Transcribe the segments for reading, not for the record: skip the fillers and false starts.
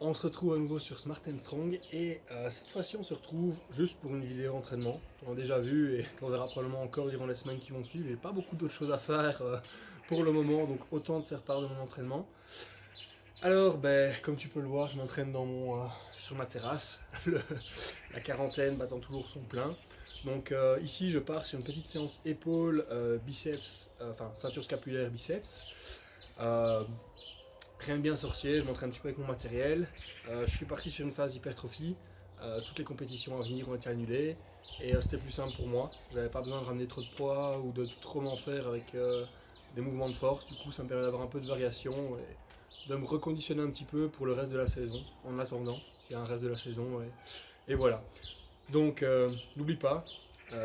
On se retrouve à nouveau sur Smart & Strong et cette fois-ci on se retrouve juste pour une vidéo entraînement. On a déjà vu et on verra probablement encore durant les semaines qui vont suivre. J'ai pas beaucoup d'autres choses à faire pour le moment, donc autant de faire part de mon entraînement. Alors comme tu peux le voir, je m'entraîne sur ma terrasse, la quarantaine battant toujours son plein. Donc ici je pars sur une petite séance épaules, biceps, enfin ceinture scapulaire biceps. Rien de bien sorcier, je m'entraîne un petit peu avec mon matériel. Je suis parti sur une phase d'hypertrophie. Toutes les compétitions à venir ont été annulées et c'était plus simple pour moi. Je n'avais pas besoin de ramener trop de poids ou de trop m'en faire avec des mouvements de force. Du coup, ça me permet d'avoir un peu de variation et de me reconditionner un petit peu pour le reste de la saison en attendant qu'il y a un reste de la saison. Et voilà. Donc, n'oublie pas,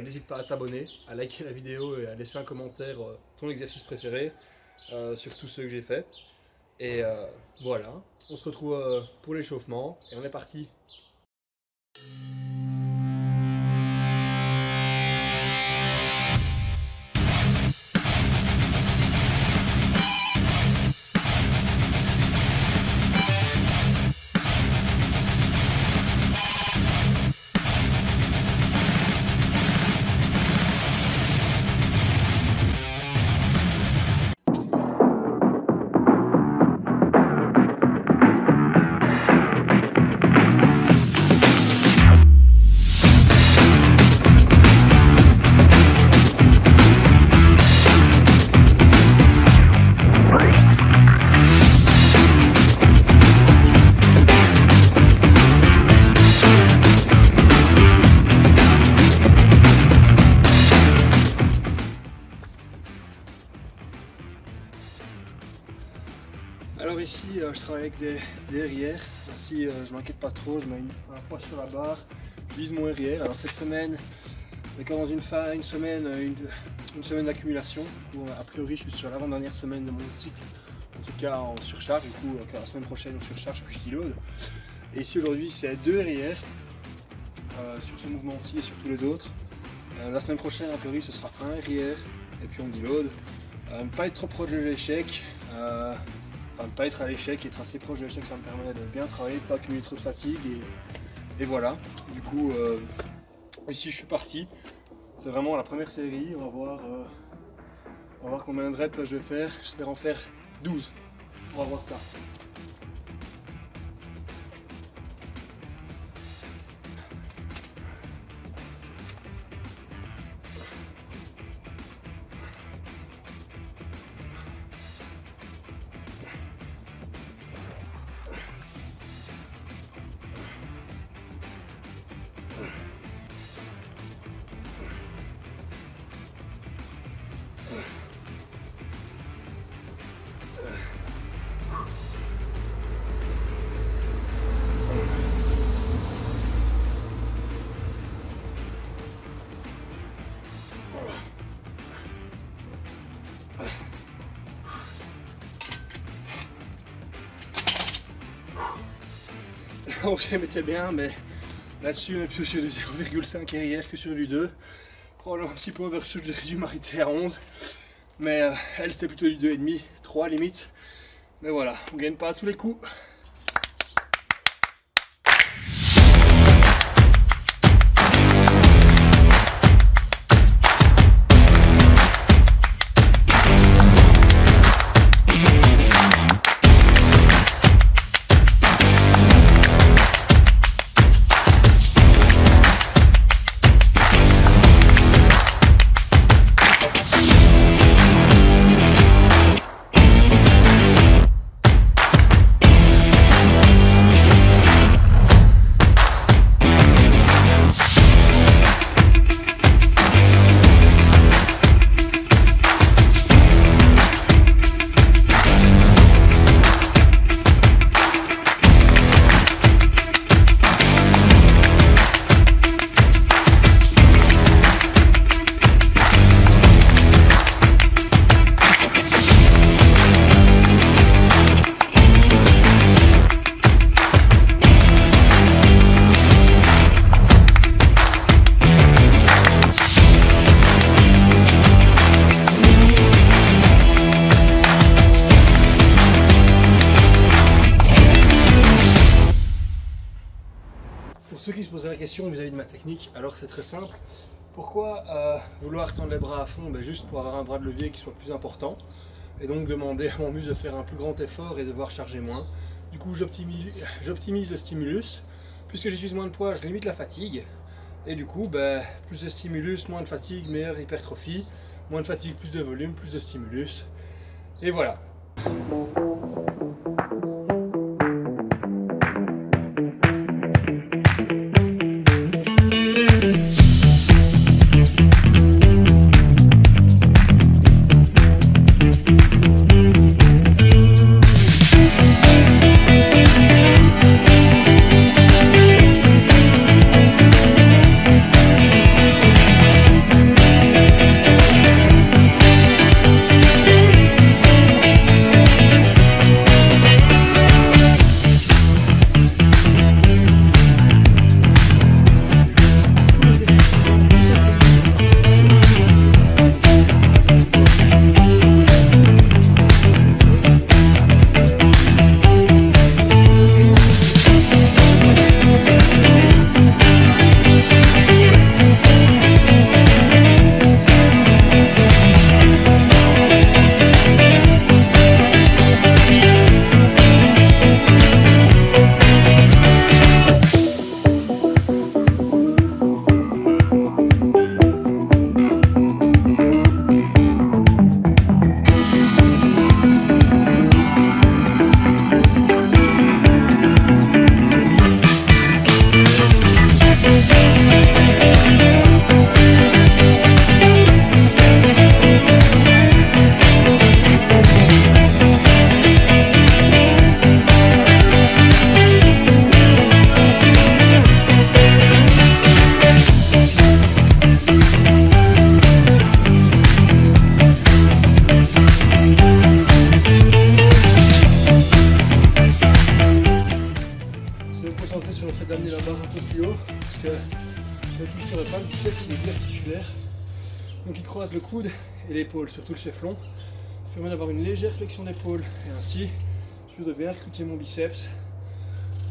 n'hésite pas à t'abonner, à liker la vidéo et à laisser un commentaire ton exercice préféré sur tous ceux que j'ai fait. Et voilà, on se retrouve pour l'échauffement et on est parti. Alors ici je travaille avec des RIR, ainsi je m'inquiète pas trop, je mets un poids sur la barre, je vise mon RIR. Alors cette semaine, on commence une semaine d'accumulation, où a priori je suis sur l'avant-dernière semaine de mon cycle, en tout cas en surcharge, du coup la semaine prochaine on surcharge puis je deload. Et ici aujourd'hui c'est 2 RIR, sur ce mouvement-ci et sur tous les autres. La semaine prochaine a priori ce sera 1 RIR et puis on deload. Ne pas être trop proche de l'échec. Enfin, ne pas être à l'échec, être assez proche de l'échec, ça me permet de bien travailler, de ne pas accumuler trop de fatigue et voilà. Du coup, ici je suis parti, c'est vraiment la première série, on va voir combien de reps je vais faire, j'espère en faire 12, on va voir ça. On se mettait bien, mais là-dessus on est plutôt sur du 0,5 RIR que sur du 2. Probablement un petit peu overshoot, j'ai réduit Marité à 11. Mais elle c'était plutôt du 2,5, 3 limite. Mais voilà, on gagne pas à tous les coups. ceux qui se poseraient la question vis-à-vis de ma technique, alors c'est très simple. Pourquoi vouloir tendre les bras à fond? Juste pour avoir un bras de levier qui soit plus important et donc demander à mon muscle de faire un plus grand effort et devoir charger moins. Du coup j'optimise le stimulus, puisque j'utilise moins de poids, je limite la fatigue et du coup plus de stimulus, moins de fatigue, meilleure hypertrophie, moins de fatigue, plus de volume, plus de stimulus et voilà. Sur le fait d'amener la barre un peu plus haut, parce que je n'appuie sur le pas, le biceps il est biarticulaire, donc il croise le coude et l'épaule, surtout le cheflon. Ça permet d'avoir une légère flexion d'épaule et ainsi je vais bien recruter mon biceps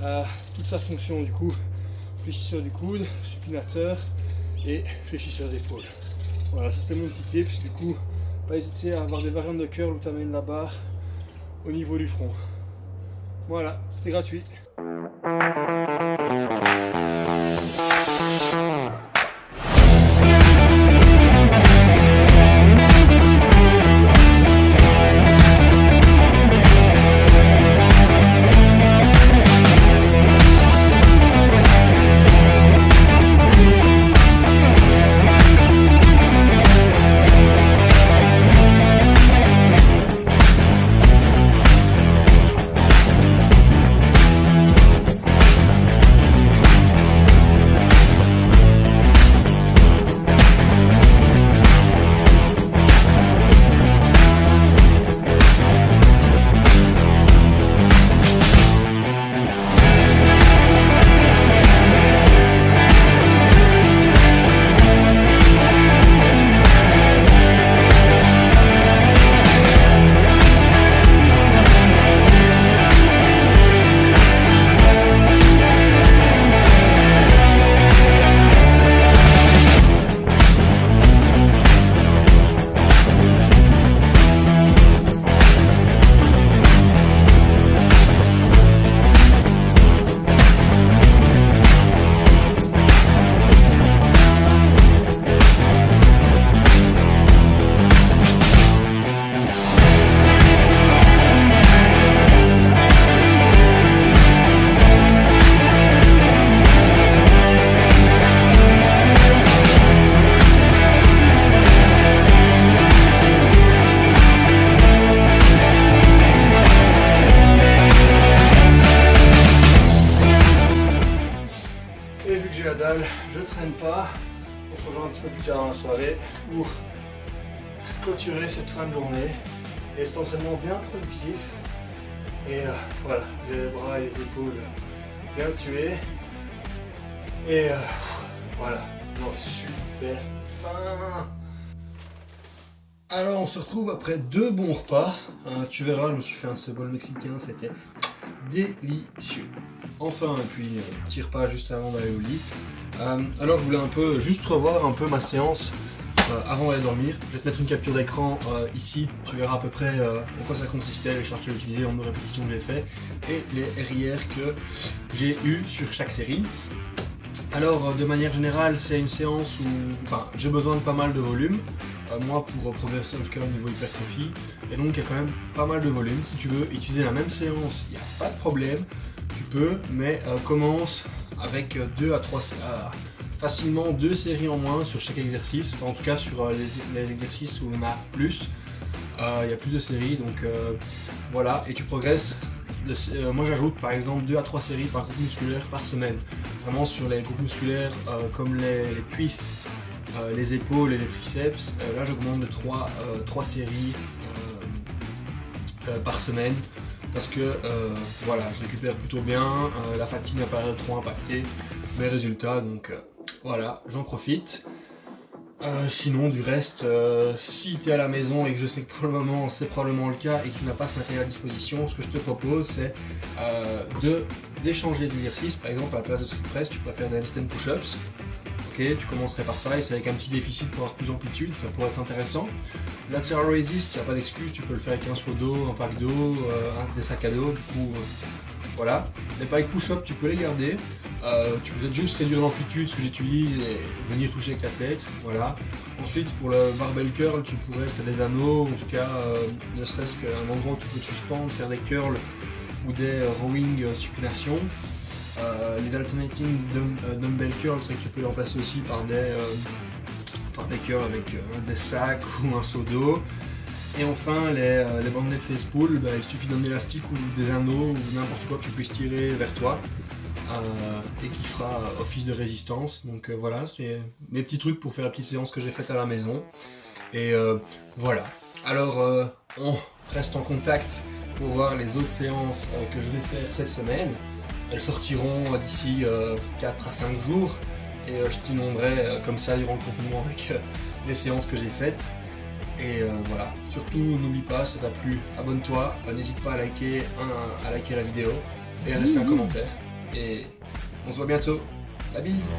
à toute sa fonction, du coup fléchisseur du coude, supinateur et fléchisseur d'épaule. Voilà, ça c'était mon petit tip, du coup pas hésiter à avoir des variantes de curl où tu amènes la barre au niveau du front. Voilà, c'était gratuit. Je traîne pas, on se rejoint un petit peu plus tard dans la soirée pour clôturer cette fin de journée et cet entraînement bien productif. Et voilà, j'ai les bras et les épaules bien tués et voilà, non, super fin. Alors on se retrouve après 2 bons repas. Tu verras, je me suis fait un ce bol mexicain, c'était délicieux. enfin, et puis petit repas juste avant d'aller au lit. Alors je voulais un peu juste revoir un peu ma séance avant d'aller dormir. Je vais te mettre une capture d'écran ici, tu verras à peu près en quoi ça consistait, les charges que j'ai utilisées, le nombre de répétitions que j'ai fait et les RIR que j'ai eu sur chaque série. Alors de manière générale, c'est une séance où j'ai besoin de pas mal de volume, moi pour progresser en tout cas au niveau hypertrophie, et donc il y a quand même pas mal de volume. Si tu veux utiliser la même séance, il n'y a pas de problème, tu peux, mais commence avec 2 à 3 facilement 2 séries en moins sur chaque exercice, en tout cas sur les exercices où on a plus, il y a plus de séries, donc voilà, et tu progresses. Moi j'ajoute par exemple 2 à 3 séries par groupe musculaire par semaine, vraiment sur les groupes musculaires comme les cuisses, les épaules et les triceps. Là j'augmente de 3 séries par semaine, parce que voilà, je récupère plutôt bien, la fatigue n'a pas trop impacté mes résultats, donc voilà, j'en profite. Sinon du reste, si tu es à la maison et que je sais que pour le moment c'est probablement le cas et que tu n'as pas ce matériel à disposition, ce que je te propose c'est d'échanger d'exercices. Par exemple, à la place de strict press, tu préfères des handstand push-ups. Ok, tu commencerais par ça et c'est avec un petit déficit pour avoir plus d'amplitude, ça pourrait être intéressant. Lateral resist, il n'y a pas d'excuse, tu peux le faire avec un seau d'eau, un pack d'eau, des sacs à dos, du coup voilà. Les pike push-up, tu peux les garder. Tu peux peut-être juste réduire l'amplitude, ce que j'utilise, et venir toucher avec la tête, voilà. Ensuite pour le barbell curl, tu pourrais, si tu as des anneaux, en tout cas ne serait-ce qu'un endroit où tu peux te suspendre, faire des curls ou des rowing supination. Les alternating dumbbell curls, c'est que tu peux les remplacer aussi par des curls avec des sacs ou un seau d'eau. Et enfin les banded face pull, il suffit d'un élastique ou des anneaux ou n'importe quoi que tu puisses tirer vers toi. Et qui fera office de résistance. Donc voilà, c'est mes petits trucs pour faire la petite séance que j'ai faite à la maison. Et voilà. Alors on reste en contact pour voir les autres séances que je vais faire cette semaine. Elles sortiront d'ici 4 à 5 jours. Et je t'inonderai comme ça durant le confinement avec les séances que j'ai faites. Et voilà, surtout n'oublie pas, si ça t'a plu, abonne-toi, n'hésite pas à liker la vidéo et à laisser un commentaire. Et on se voit bientôt. La bise!